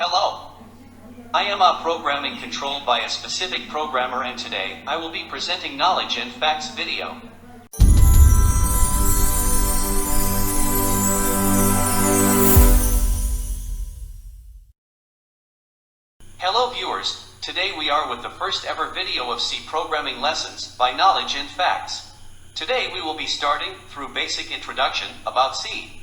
Hello. I am a programming controlled by a specific programmer, and today I will be presenting knowledge and facts video. Hello viewers, today we are with the first ever video of C programming lessons by Knowledge and Facts. Today we will be starting through basic introduction about C.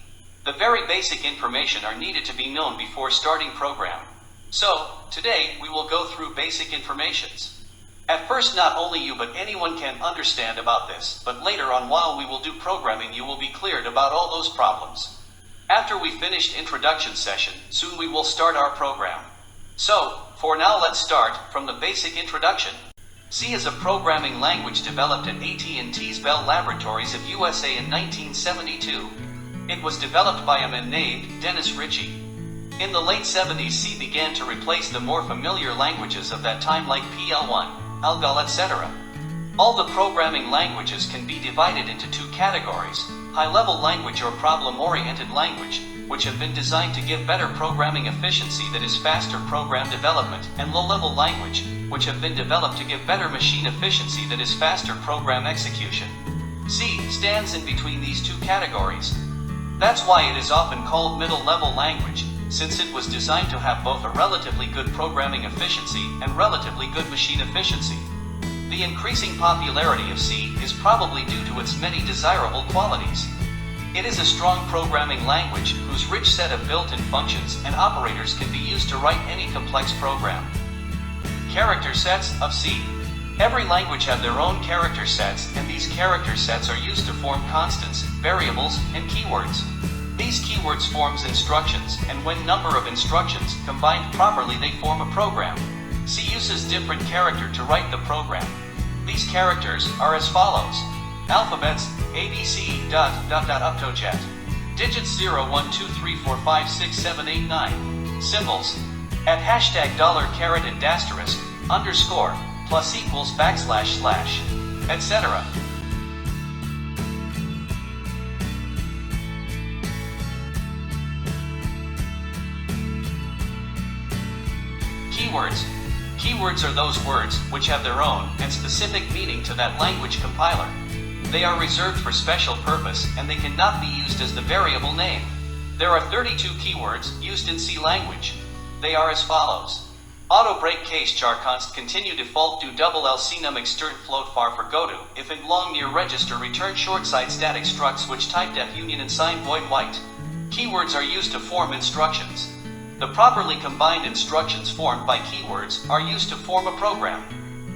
The very basic information are needed to be known before starting program. So, today we will go through basic informations. At first not only you but anyone can understand about this, but later on while we will do programming you will be cleared about all those problems. After we finished introduction session, soon we will start our program. So, for now let's start from the basic introduction. C is a programming language developed at AT&T's Bell Laboratories of USA in 1972. It was developed by a man named Dennis Ritchie. In the late 70s, C began to replace the more familiar languages of that time like PL1, ALGOL, etc. All the programming languages can be divided into two categories: high-level language or problem-oriented language, which have been designed to give better programming efficiency, that is faster program development, and low-level language, which have been developed to give better machine efficiency, that is faster program execution. C stands in between these two categories. That's why it is often called middle-level language, since it was designed to have both a relatively good programming efficiency and relatively good machine efficiency. The increasing popularity of C is probably due to its many desirable qualities. It is a strong programming language whose rich set of built-in functions and operators can be used to write any complex program. Character sets of C. Every language have their own character sets, and these character sets are used to form constants, variables, and keywords. These keywords forms instructions, and when number of instructions combined properly they form a program. C uses different character to write the program. These characters are as follows: alphabets, ABC, up to jet. Digits 0, 1, 2, 3, 4, 5, 6, 7, 8, 9. Symbols. At hashtag $, and asterisk, underscore, plus equals, backslash, slash, etc. Keywords. Keywords are those words which have their own and specific meaning to that language compiler. They are reserved for special purpose, and they cannot be used as the variable name. There are 32 keywords used in C language. They are as follows: auto break case char const continue default do double LC num extern float far for go to if in long near register return short side static struct switch type def union and sign void white. Keywords are used to form instructions. The properly combined instructions formed by keywords are used to form a program.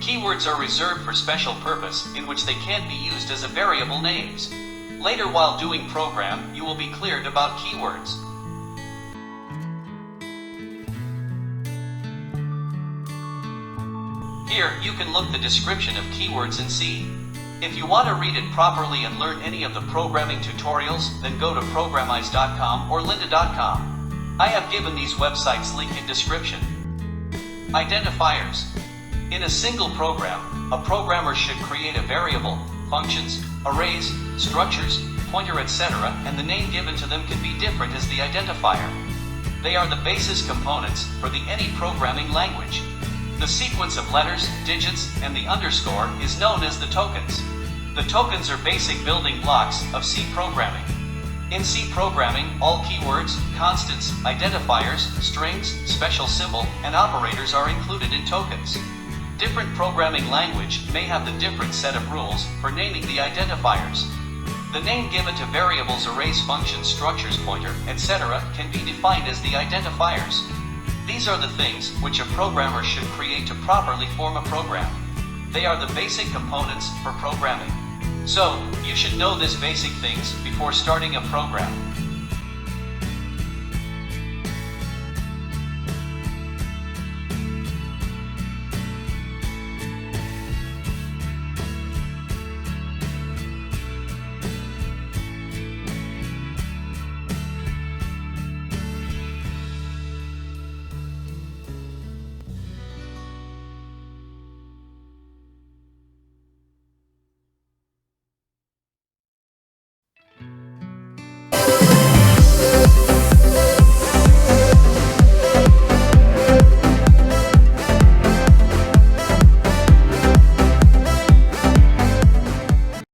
Keywords are reserved for special purpose, in which they can't be used as a variable names. Later while doing program, you will be cleared about keywords. Here, you can look the description of keywords in C. If you want to read it properly and learn any of the programming tutorials, then go to programize.com or lynda.com. I have given these websites link in description. Identifiers. In a single program, a programmer should create a variable, functions, arrays, structures, pointer, etc., and the name given to them can be different as the identifier. They are the basis components for any programming language. The sequence of letters, digits, and the underscore is known as the tokens. The tokens are basic building blocks of C programming. In C programming, all keywords, constants, identifiers, strings, special symbol, and operators are included in tokens. Different programming language may have the different set of rules for naming the identifiers. The name given to variables, arrays, functions, structures, pointer, etc. can be defined as the identifiers. These are the things which a programmer should create to properly form a program. They are the basic components for programming. So, you should know these basic things before starting a program.